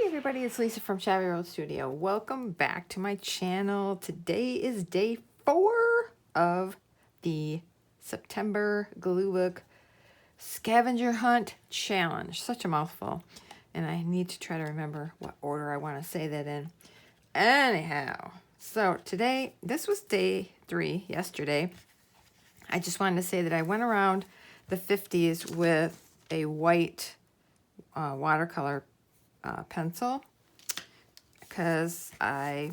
everybody, it's Lisa from Shabby Road Studio. Welcome back to my channel. Today is day 4 of the September Glue Book Scavenger Hunt Challenge. Such a mouthful. And I need to try to remember what order I want to say that in. Anyhow, so today, this was day 3, yesterday. I just wanted to say that I went around the 50s with a white watercolor pencil because I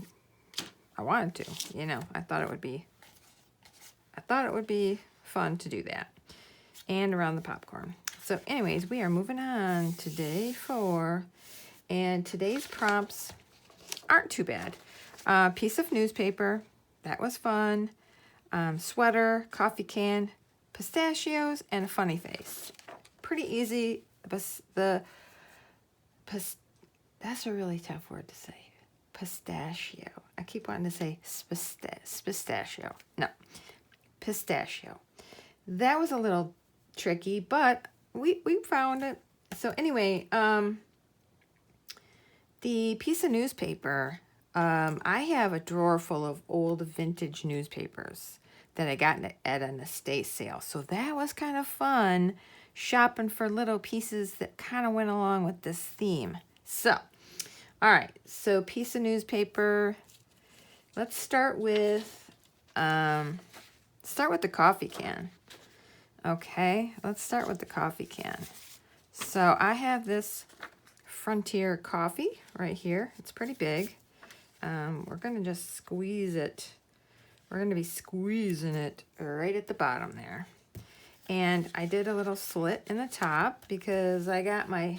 wanted to, I thought it would be fun to do that, and around the popcorn. So anyways, we are moving on to day 4, and today's prompts aren't too bad. Piece of newspaper, that was fun. Sweater, coffee can, pistachios, and a funny face. Pretty easy. That's a really tough word to say. Pistachio. I keep wanting to say pistachio. No, pistachio. That was a little tricky, but we found it. So anyway, the piece of newspaper, I have a drawer full of old vintage newspapers that I got at an estate sale. So that was kind of fun, shopping for little pieces that kind of went along with this theme. So, all right, so piece of newspaper. Let's start with the coffee can. Okay, let's start with the coffee can. So I have this Frontier coffee right here. It's pretty big. We're gonna just squeeze it. We're gonna be squeezing it right at the bottom there. And I did a little slit in the top because I got my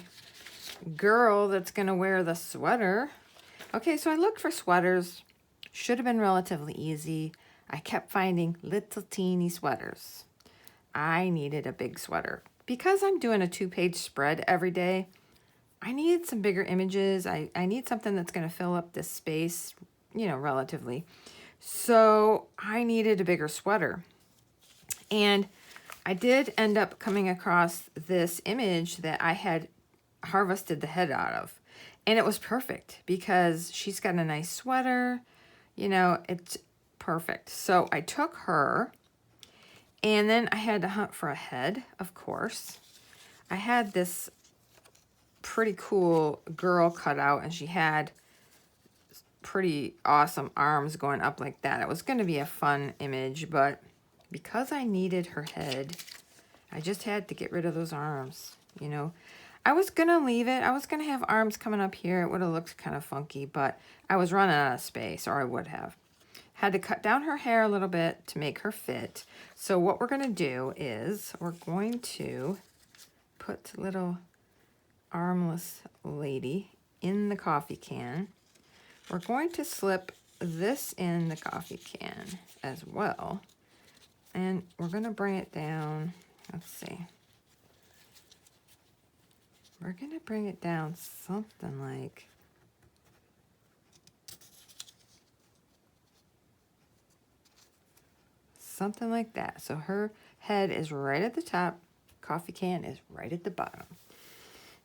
girl that's gonna wear the sweater. Okay, so I looked for sweaters. Should have been relatively easy. I kept finding little teeny sweaters. I needed a big sweater. Because I'm doing a 2-page spread every day, I needed some bigger images. I need something that's gonna fill up this space, relatively. So I needed a bigger sweater. And I did end up coming across this image that I had harvested the head out of. And it was perfect because she's got a nice sweater. It's perfect. So I took her, and then I had to hunt for a head, of course. I had this pretty cool girl cut out, and she had pretty awesome arms going up like that. It was going to be a fun image, but because I needed her head, I just had to get rid of those arms. I was going to leave it. I was going to have arms coming up here. It would have looked kind of funky, but I was running out of space, or I would have. Had to cut down her hair a little bit to make her fit. So what we're going to do is we're going to put little armless lady in the coffee can. We're going to slip this in the coffee can as well. And we're going to bring it down. Let's see. We're going to bring it down something like that. So her head is right at the top. Coffee can is right at the bottom.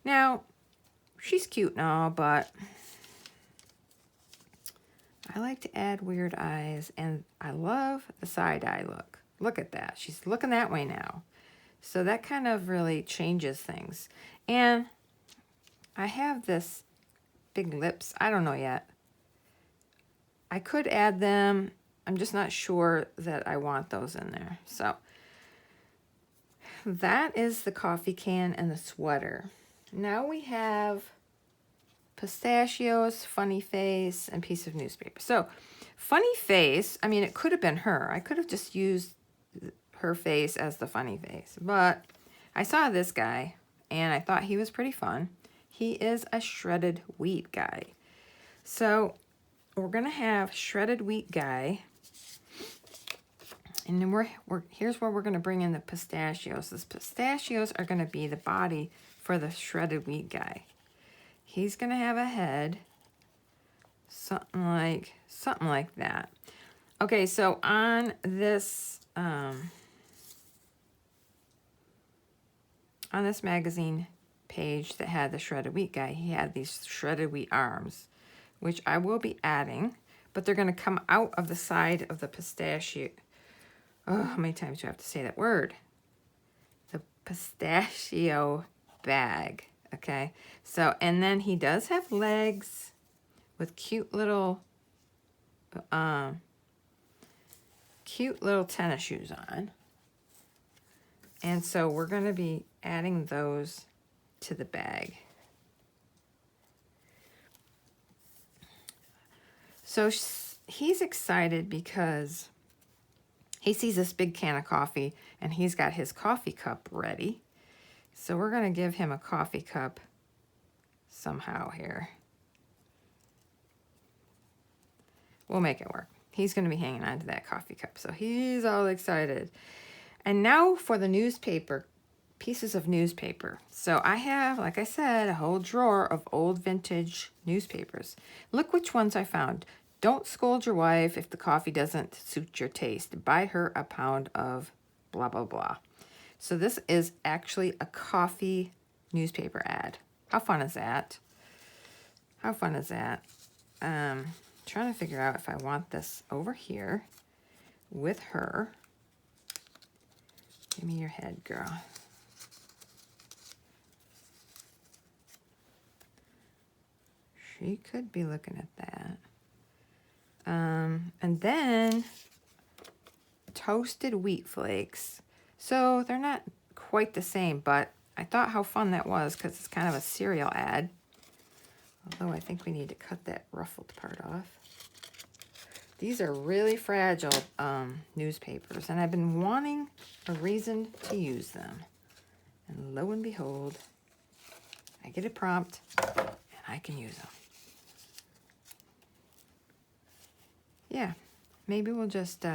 Now, she's cute and all, but I like to add weird eyes, and I love the side eye look. Look at that. She's looking that way now. So that kind of really changes things. And I have this big lips. I don't know yet. I could add them. I'm just not sure that I want those in there. So that is the coffee can and the sweater. Now we have pistachios, funny face, and piece of newspaper. So funny face, I mean, it could have been her. I could have just used her face as the funny face, but I saw this guy and I thought he was pretty fun. He is a shredded wheat guy. So we're gonna have shredded wheat guy, and then here's where we're gonna bring in the pistachios. The pistachios are gonna be the body for the shredded wheat guy. He's gonna have a head, something like that. Okay, so on this magazine, page that had the shredded wheat guy, he had these shredded wheat arms, which I will be adding, but they're going to come out of the side of the pistachio. Oh, how many times do I have to say that word? The pistachio bag. Okay, so, and then he does have legs with cute little tennis shoes on. And so we're going to be adding those to the bag. So he's excited because he sees this big can of coffee and he's got his coffee cup ready. So we're going to give him a coffee cup somehow here. We'll make it work. He's going to be hanging on to that coffee cup. So he's all excited. And now for the newspaper, pieces of newspaper. So I have, like I said, a whole drawer of old vintage newspapers. Look which ones I found. Don't scold your wife if the coffee doesn't suit your taste. Buy her a pound of blah, blah, blah. So this is actually a coffee newspaper ad. How fun is that? How fun is that? Trying to figure out if I want this over here with her. Give me your head, girl. She could be looking at that. And then toasted wheat flakes. So they're not quite the same, but I thought how fun that was because it's kind of a cereal ad. Although I think we need to cut that ruffled part off. These are really fragile newspapers, and I've been wanting a reason to use them. And lo and behold, I get a prompt, and I can use them. Yeah, maybe we'll just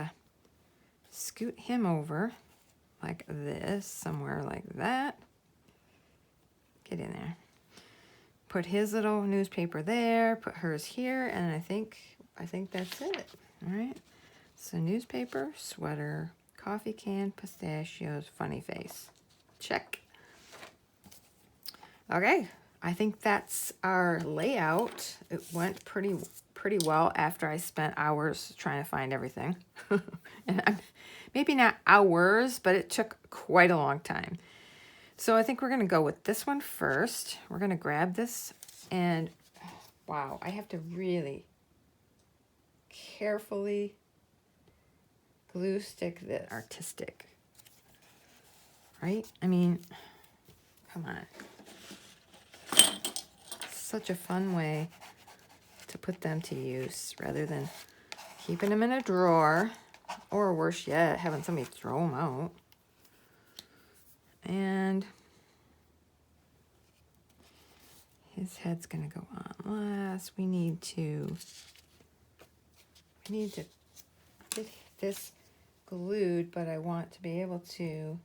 scoot him over like this, somewhere like that. Get in there. Put his little newspaper there, put hers here, and I think that's it. All right. So newspaper, sweater, coffee can, pistachios, funny face. Check. Okay. I think that's our layout. It went pretty well after I spent hours trying to find everything. And maybe not hours, but it took quite a long time. So I think we're going to go with this one first. We're going to grab this and, wow, I have to really carefully glue stick the artistic, right? I mean, come on. Such a fun way to put them to use rather than keeping them in a drawer, or worse yet, having somebody throw them out. And his head's gonna go on last. We need to get this glued, but I want to be able to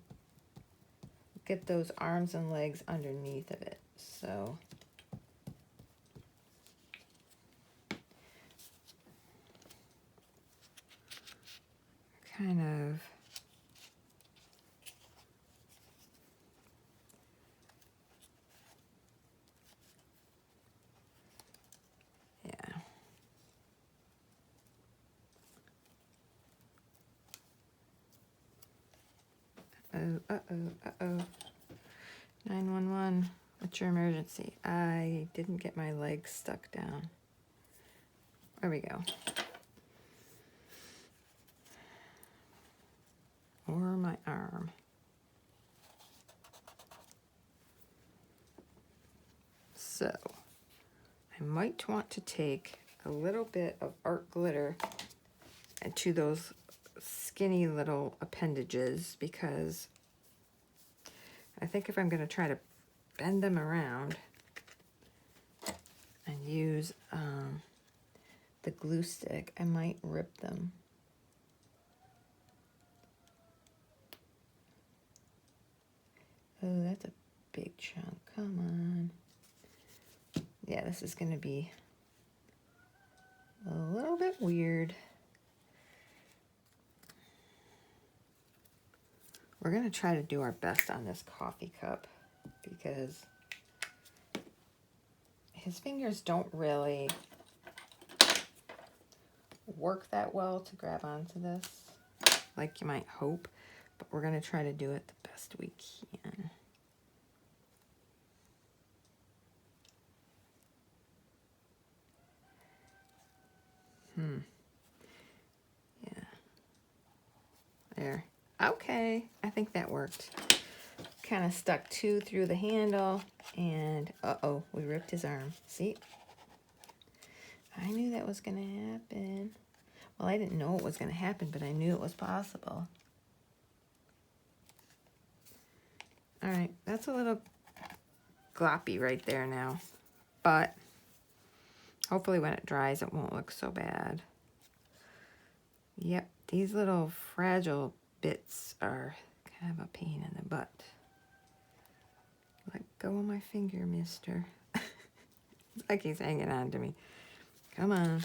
get those arms and legs underneath of it. So kind of Uh-oh. 911. What's your emergency? I didn't get my legs stuck down. There we go. Or my arm. So, I might want to take a little bit of art glitter to those skinny little appendages, because I think if I'm going to try to bend them around and use the glue stick, I might rip them. Oh, that's a big chunk. Come on. Yeah, this is going to be a little bit weird. We're going to try to do our best on this coffee cup because his fingers don't really work that well to grab onto this, like you might hope, but we're going to try to do it the best we can. Yeah. There. Okay, I think that worked. Kind of stuck two through the handle, and uh-oh, we ripped his arm. See? I knew that was going to happen. Well, I didn't know it was going to happen, but I knew it was possible. All right, that's a little gloppy right there now, but hopefully when it dries, it won't look so bad. Yep, these little fragile bits are kind of a pain in the butt. Let go of my finger, mister. It's like he's hanging on to me. Come on.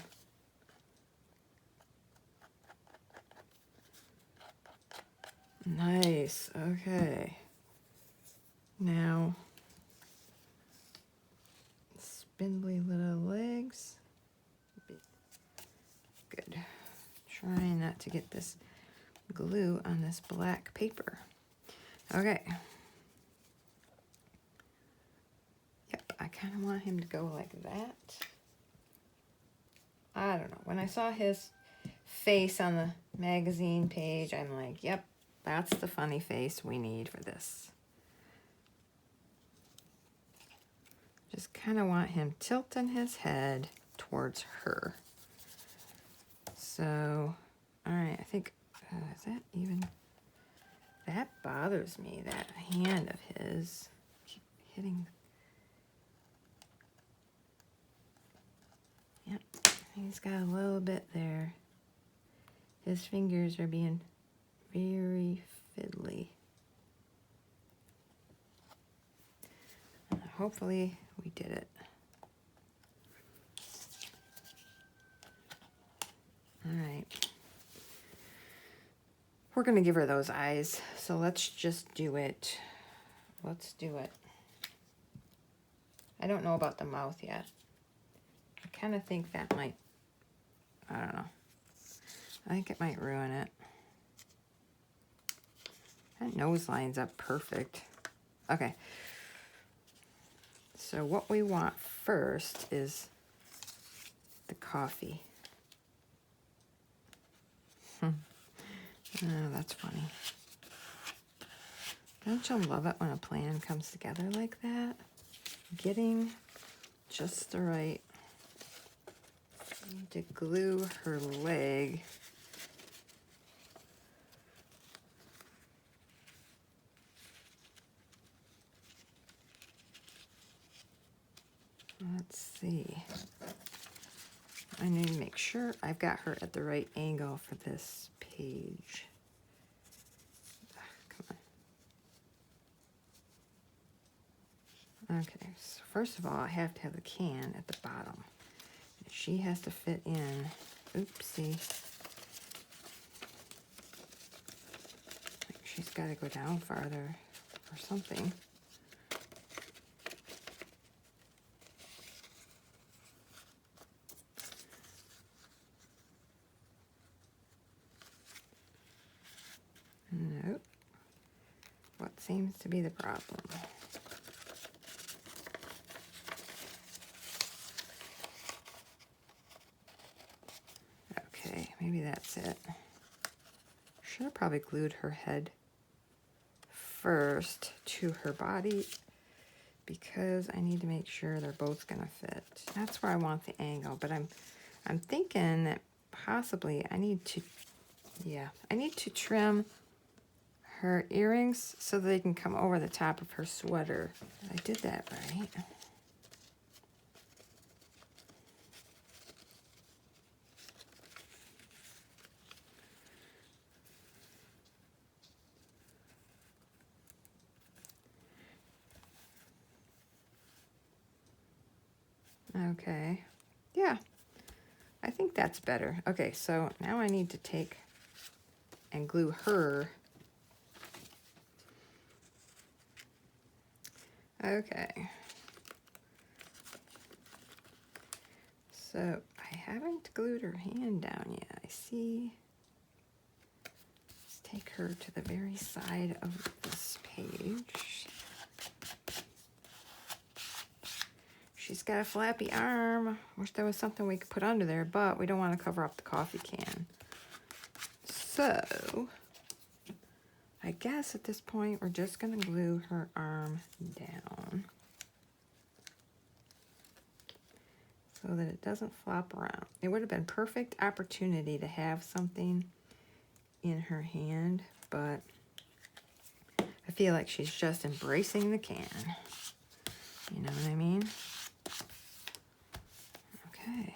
Nice, okay. Now, spindly little legs. Good. Trying not to get this glue on this black paper. Okay. Yep, I kind of want him to go like that. I don't know. When I saw his face on the magazine page, I'm like, yep, that's the funny face we need for this. Just kind of want him tilting his head towards her. So, all right, I think, is that even, that bothers me, that hand of his. Keep hitting. Yep, he's got a little bit there. His fingers are being very fiddly. Hopefully we did it. All right. We're going to give her those eyes, so let's just do it. Let's do it. I don't know about the mouth yet. I kind of think that might, I don't know. I think it might ruin it. That nose lines up perfect. Okay. So what we want first is the coffee. Oh, that's funny. Don't you love it when a plan comes together like that? Getting just the right. I need to glue her leg. Let's see. I need to make sure I've got her at the right angle for this page. Come on. Okay, so first of all, I have to have the can at the bottom. She has to fit in. Oopsie. She's got to go down farther or something. Nope. What seems to be the problem? Okay, maybe that's it. Should have probably glued her head first to her body because I need to make sure they're both gonna fit. That's where I want the angle, but I'm thinking that possibly I need to trim her earrings so they can come over the top of her sweater. I did that right. Okay, yeah, I think that's better. Okay, so now I need to take and glue her. Okay. So I haven't glued her hand down yet. I see. Let's take her to the very side of this page. She's got a flappy arm. Wish there was something we could put under there, but we don't want to cover up the coffee can. So I guess at this point we're just going to glue her arm down so that it doesn't flop around. It would have been perfect opportunity to have something in her hand, but I feel like she's just embracing the can. You know what I mean? Okay.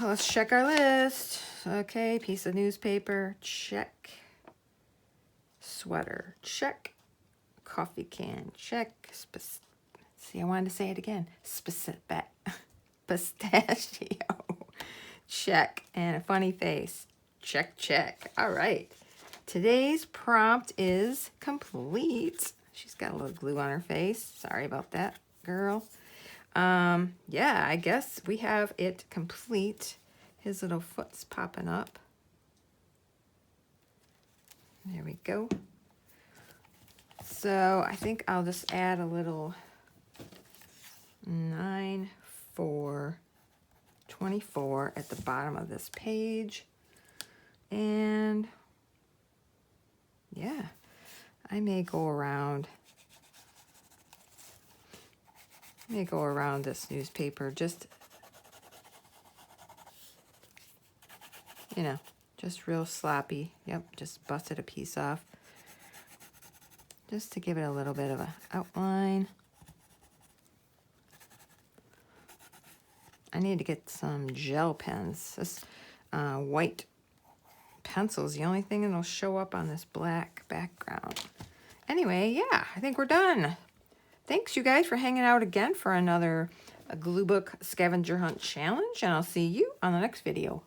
Let's check our list. Okay, piece of newspaper, check. Sweater, check. Coffee can, check. See, I wanted to say it again. Pistachio, check. And a funny face, check, check. All right. Today's prompt is complete. She's got a little glue on her face. Sorry about that, girl. Yeah, I guess we have it complete. His little foot's popping up. There we go. So I think I'll just add a little 9/4/24 at the bottom of this page. And yeah, I may go around this newspaper, just, you know, just real sloppy. Yep, just busted a piece off. Just to give it a little bit of an outline. I need to get some gel pens. This white pencil is the only thing that'll show up on this black background. Anyway, yeah, I think we're done. Thanks, you guys, for hanging out again for another glue book scavenger hunt challenge, and I'll see you on the next video.